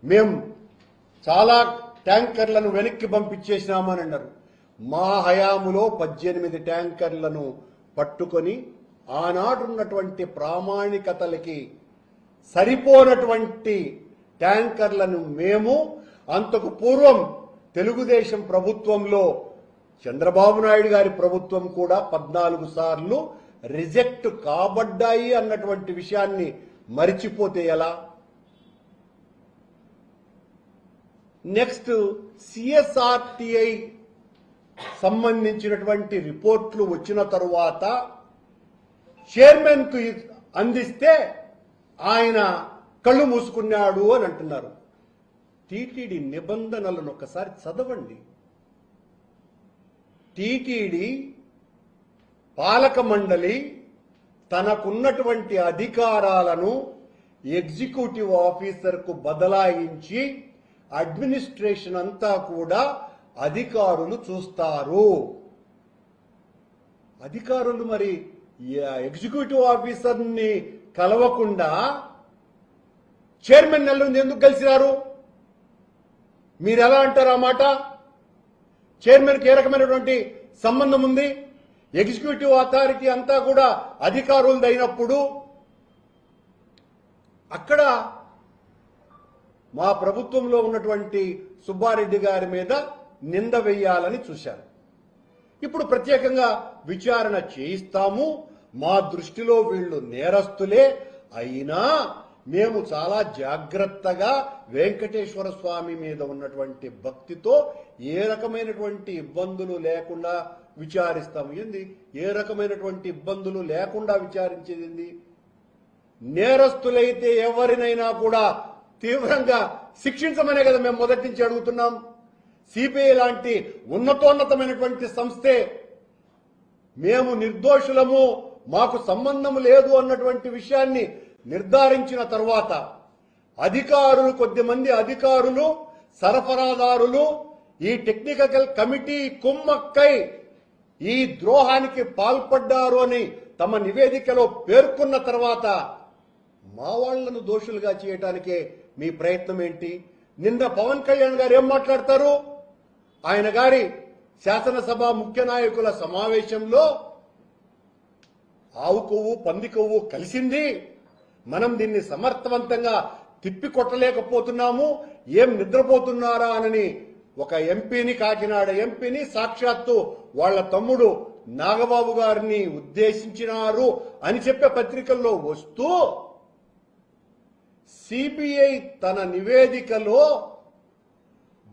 మేము చాలా ట్యాంకర్లను వెనక్కి పంపించేసినామని అన్నారు. మా హయాములో 18 ట్యాంకర్లను పట్టుకొని ఆనాడున్నటువంటి ప్రామాణికతలకి సరిపోనటువంటి ట్యాంకర్లను మేము అంతకు పూర్వం తెలుగుదేశం ప్రభుత్వంలో చంద్రబాబు నాయుడు గారి ప్రభుత్వం కూడా 14 సార్లు రిజెక్ట్ కాబడ్డాయి అన్నటువంటి విషయాన్ని మరిచిపోతే ఎలా? నెక్స్ట్ సిఎస్ఆర్టీఐ సంబంధించినటువంటి రిపోర్ట్లు వచ్చిన తరువాత చైర్మన్ కు అందిస్తే ఆయన కళ్ళు మూసుకున్నాడు అని అంటున్నారు. టీటీడీ నిబంధనలను ఒకసారి చదవండి. టీటీడీ పాలక మండలి తనకున్నటువంటి అధికారాలను ఎగ్జిక్యూటివ్ ఆఫీసర్కు బదలాయించి అడ్మినిస్ట్రేషన్ అంతా కూడా అధికారులు చూస్తారు. అధికారులు మరి ఎగ్జిక్యూటివ్ ఆఫీసర్ని కలవకుండా చైర్మన్ నెలలు ఎందుకు కలిసినారు? మీరు ఎలా అంటారు ఆ మాట? చైర్మన్కి ఏ రకమైనటువంటి సంబంధం ఉంది? ఎగ్జిక్యూటివ్ అథారిటీ అంతా కూడా అధికారులదైనప్పుడు అక్కడ మా ప్రభుత్వంలో ఉన్నటువంటి సుబ్బారెడ్డి గారి మీద నింద వేయాలని చూశారు. ఇప్పుడు ప్రత్యేకంగా విచారణ చేయిస్తాము, మా దృష్టిలో వీళ్ళు నేరస్తులే, అయినా మేము చాలా జాగ్రత్తగా వెంకటేశ్వర స్వామి మీద ఉన్నటువంటి భక్తితో ఏ రకమైనటువంటి ఇబ్బందులు లేకుండా విచారిస్తాము. ఏంది ఏ రకమైనటువంటి ఇబ్బందులు లేకుండా విచారించేది? నేరస్తులైతే ఎవరినైనా కూడా తీవ్రంగా శిక్షించమనే కదా మేము మొదటి నుంచి అడుగుతున్నాం. సిబిఐ లాంటి ఉన్నతోన్నతమైనటువంటి సంస్థే మేము నిర్దోషులము, మాకు సంబంధం లేదు అన్నటువంటి విషయాన్ని నిర్ధారించిన తర్వాత అధికారులు, కొద్దిమంది అధికారులు, సరఫరాదారులు ఈ టెక్నికల్ కమిటీ కుమ్మక్కై ఈ ద్రోహానికి పాల్పడ్డారు అని తమ నివేదికలో పేర్కొన్న తర్వాత మా వాళ్లను దోషులుగా చేయటానికే మీ ప్రయత్నం ఏంటి? నిన్న పవన్ కళ్యాణ్ గారు ఏం మాట్లాడతారు? ఆయన గారి శాసనసభ ముఖ్య నాయకుల సమావేశంలో ఆవు కొవ్వు పంది కొవ్వు కలిసింది, మనం దీన్ని సమర్థవంతంగా తిప్పికొట్టలేకపోతున్నాము, ఏం నిద్రపోతున్నారా అని ఒక ఎంపీని, కాకినాడ ఎంపీని సాక్షాత్తు వాళ్ల తమ్ముడు నాగబాబు గారిని ఉద్దేశించినారు అని చెప్పే పత్రికల్లో వస్తూ సిబిఐ తన నివేదికలో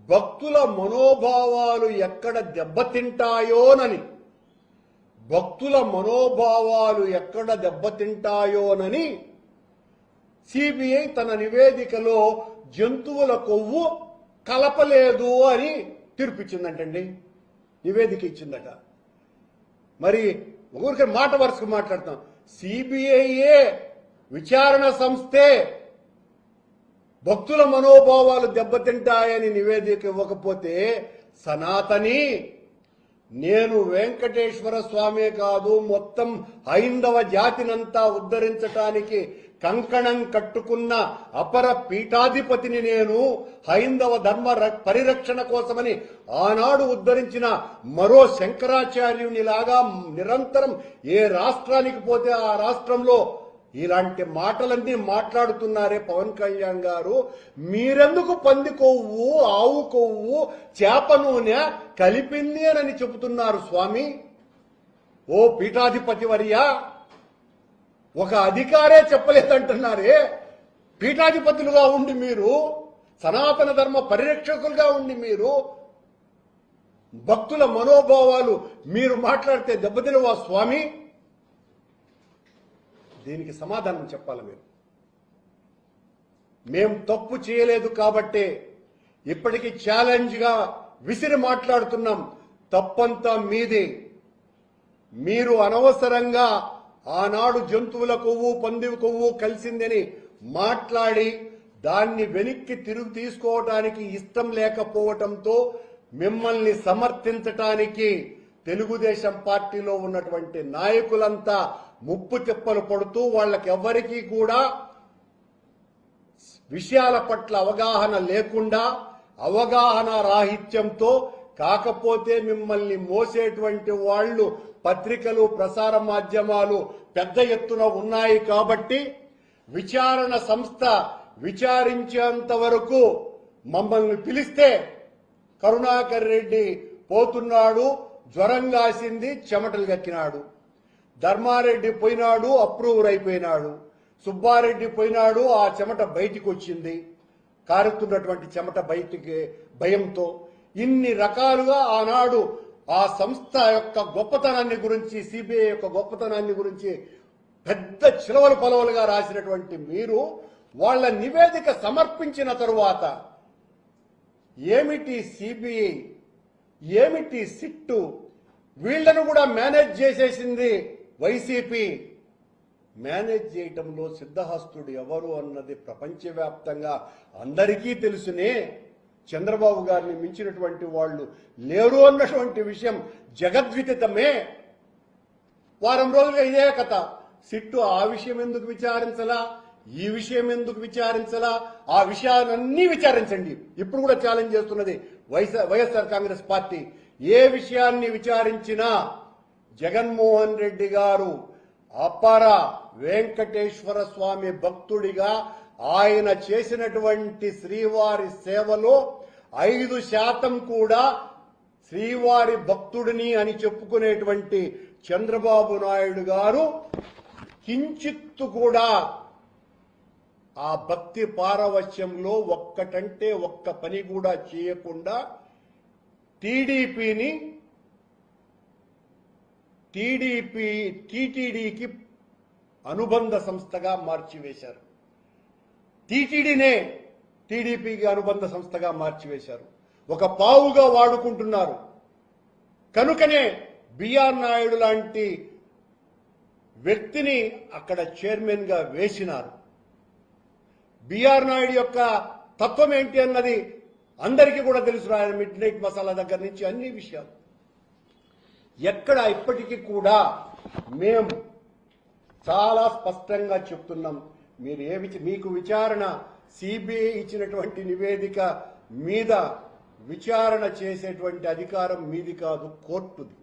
భక్తుల మనోభావాలు ఎక్కడ దెబ్బతింటాయోనని, భక్తుల మనోభావాలు ఎక్కడ దెబ్బతింటాయోనని సిబిఐ తన నివేదికలో జంతువుల కొవ్వు కలపలేదు అని తీర్పిచ్చిందంటండి, నివేదిక ఇచ్చిందట. మరి ఊరికే మాట వరుసకు మాట్లాడతాం. సిబిఐఏ విచారణ సంస్థే భక్తుల మనోభావాలు దెబ్బతింటాయని నివేదిక ఇవ్వకపోతే సనాతని, నేను వెంకటేశ్వర స్వామి కాదు మొత్తం హైందవ జాతినంతా ఉద్ధరించటానికి కంకణం కట్టుకున్న అపర పీఠాధిపతిని నేను, హైందవ ధర్మ పరిరక్షణ కోసమని ఆనాడు ఉద్ధరించిన మరో శంకరాచార్యునిలాగా నిరంతరం ఏ రాష్ట్రానికి పోతే ఆ రాష్ట్రంలో ఇలాంటి మాటలన్నీ మాట్లాడుతున్నారే పవన్ కళ్యాణ్ గారు, మీరెందుకు పంది కొవ్వు, ఆవు కొవ్వు, చేప నూనె కలిపింది అని చెబుతున్నారు స్వామి? ఓ పీఠాధిపతి వర్యా, ఒక అధికారే చెప్పలేదంటున్నారే. పీఠాధిపతులుగా ఉండి మీరు, సనాతన ధర్మ పరిరక్షకులుగా ఉండి మీరు భక్తుల మనోభావాలు మీరు మాట్లాడితే దెబ్బతినవా స్వామి? దీనికి సమాధానం చెప్పాలి మీరు. మేం తప్పు చేయలేదు కాబట్టే ఇప్పటికీ ఛాలెంజ్ గా విసిరి మాట్లాడుతున్నాం. తప్పంతా మీదే. మీరు అనవసరంగా ఆనాడు జంతువుల కొవ్వు పంది కొవ్వు కలిసిందని మాట్లాడి దాన్ని వెనక్కి తిరుగు తీసుకోవడానికి ఇష్టం లేకపోవటంతో మిమ్మల్ని సమర్థించటానికి తెలుగుదేశం పార్టీలో ఉన్నటువంటి నాయకులంతా ముప్పు తిప్పలు పడుతూ వాళ్ళకెవ్వరికీ కూడా విషయాల పట్ల అవగాహన లేకుండా, అవగాహన రాహిత్యంతో, కాకపోతే మిమ్మల్ని మోసేటువంటి వాళ్ళు పత్రికలు, ప్రసార మాధ్యమాలు పెద్ద ఎత్తున ఉన్నాయి కాబట్టి విచారణ సంస్థ విచారించేంత వరకు మమ్మల్ని పిలిస్తే కరుణాకర్ రెడ్డి పోతున్నాడు, జ్వరం కాసింది, చెమటలు కక్కినాడు. ధర్మారెడ్డి పోయినాడు, అప్రూవర్ అయిపోయినాడు. సుబ్బారెడ్డి పోయినాడు, ఆ చెమట బయటికి వచ్చింది, కారుతున్నటువంటి చెమట బయటికి భయంతో. ఇన్ని రకాలుగా ఆనాడు ఆ సంస్థ యొక్క గొప్పతనాన్ని గురించి, సిబిఐ యొక్క గొప్పతనాన్ని గురించి పెద్ద చిలవలు పలవలుగా రాసినటువంటి మీరు వాళ్ళ నివేదిక సమర్పించిన తరువాత ఏమిటి సిబిఐ, ఏమిటి సిట్టు, వీళ్లను కూడా మేనేజ్ చేసేసింది వైసీపీ. మేనేజ్ చేయటంలో సిద్ధహస్తుడు ఎవరు అన్నది ప్రపంచవ్యాప్తంగా అందరికీ తెలుసునే. చంద్రబాబు గారిని మించినటువంటి వాళ్ళు లేరు అన్నటువంటి విషయం జగద్విదితమే. వారం రోజులుగా ఇదే కథ. సిట్టు ఆ విషయం ఎందుకు విచారించలా, ఈ విషయం ఎందుకు విచారించలా, ఆ విషయాలన్నీ విచారించండి. ఇప్పుడు కూడా ఛాలెంజ్ చేస్తున్నది వైఎస్ఆర్ కాంగ్రెస్ పార్టీ. ఏ విషయాన్ని విచారించినా జగన్మోహన్ రెడ్డి గారు అపర వెంకటేశ్వర స్వామి భక్తుడిగా ఆయన చేసినటువంటి శ్రీవారి సేవలో 5% కూడా శ్రీవారి భక్తుడిని అని చెప్పుకునేటువంటి చంద్రబాబు నాయుడు గారు కించిత్తు కూడా ఆ భక్తి పారవశ్యంలో ఒక్కటంటే ఒక్క పని కూడా చేయకుండా టీటీడీకి అనుబంధ సంస్థగా మార్చివేశారు. టీటీడీనే టీడీపీకి అనుబంధ సంస్థగా మార్చివేశారు. ఒక పావుగా వాడుకుంటున్నారు. కనుకనే బిఆర్ నాయుడు లాంటి వ్యక్తిని అక్కడ చైర్మన్ గా వేసినారు. బిఆర్ నాయుడు యొక్క తత్వం ఏంటి అన్నది అందరికీ కూడా తెలుసు. ఆయన మిడ్ నైట్ మసాలా దగ్గర నుంచి అన్ని విషయాలు. ఎక్కడ ఇప్పటికీ కూడా మేము చాలా స్పష్టంగా చెప్తున్నాం, మీకు విచారణ సిబిఐ ఇచ్చినటువంటి నివేదిక మీద విచారణ చేసేటువంటి అధికారం మీది కాదు, కోర్టుది.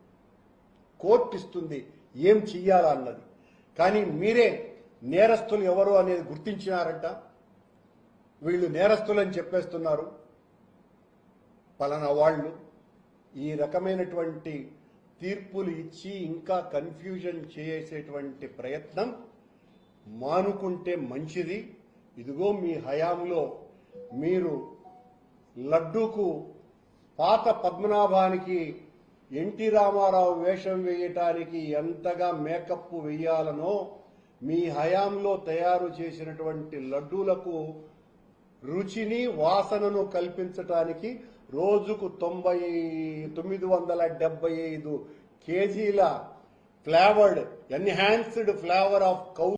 కోర్టు ఇస్తుంది ఏం చెయ్యాలా అన్నది. కానీ మీరే నేరస్తులు ఎవరు అనేది గుర్తించినారంట. వీళ్ళు నేరస్తులని చెప్పేస్తున్నారు. పలానా వాళ్ళు ఈ రకమైనటువంటి తీర్పులు ఇచ్చి ఇంకా కన్ఫ్యూజన్ చేసేటువంటి ప్రయత్నం మానుకుంటే మంచిది. ఇదిగో మీ హయాంలో మీరు లడ్డూకు పాత పద్మనాభానికి ఎన్టీ రామారావు వేషం వేయటానికి ఎంతగా మేకప్ వేయాలనో మీ హయాంలో తయారు చేసినటువంటి లడ్డూలకు రుచిని వాసనను కల్పించటానికి రోజుకు 975 కేజీల flavoured enhanced flavour of cow